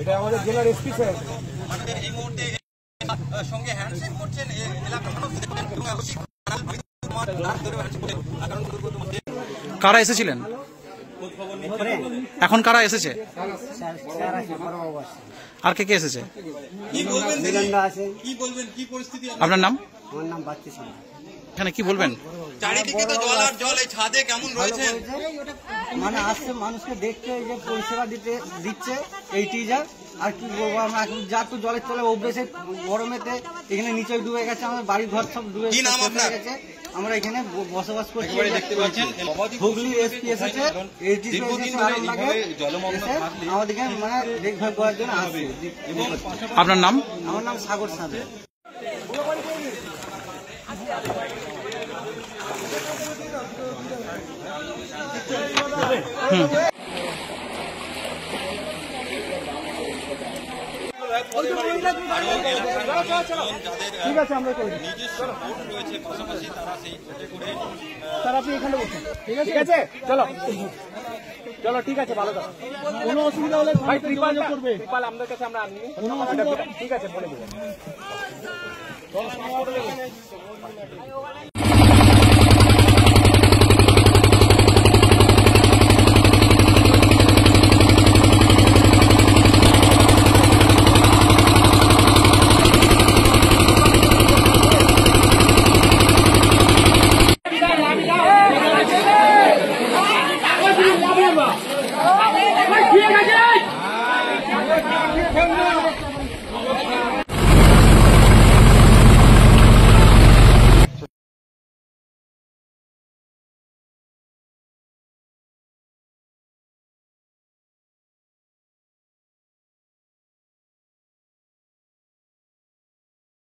এটা আমাদের জেলার এসপি স্যার। এই মুহূর্তে সঙ্গে হ্যান্ডশেক করছেন এলাকার মানুষ। কারা এসেছিলেন এখন? কারা এসেছে? আর কে কে এসেছে? আপনার নাম? আমার নাম বাচ্চা ছিল। এখানে কি বলবেন? চারিদিকে তো জল আর জল, এই ছাদে কেমন রয়েছে? মানে আসছে মানুষকে দেখতে, এই যে পরিষেবা দিচ্ছে এই টিজার। আর কি বলবো, আমরা এখন যা তো জলের তলে অভ্যেসে গরমেতে এখানে নিচে ডুবে গেছে, আমাদের বাড়ি ঘর সব ডুবে গেছে। আমরা এখানে বসবাস করছি। দেখতে পাচ্ছেন হুগলি এসপি এসেছে, আমাদেরকে মানে দেখভাল করার জন্য আসছে। আপনার নাম? আমার নাম সাগর সাঁতরা। ঠিক আছে, আমরা করি। নিজস্ব বোট রয়েছে, পাশাপাশি তারা সেই বোটে করে স্যার আপনি এখানে বসুন। ঠিক আছে, চলো চলো, ঠিক আছে, ভালো থাকো। কোনো অসুবিধা হলে ভাই ত্রিপাল করবে। ত্রিপাল আমাদের কাছে আমরা আনি। কোনো অসুবিধা, ঠিক আছে, বলে দেবো।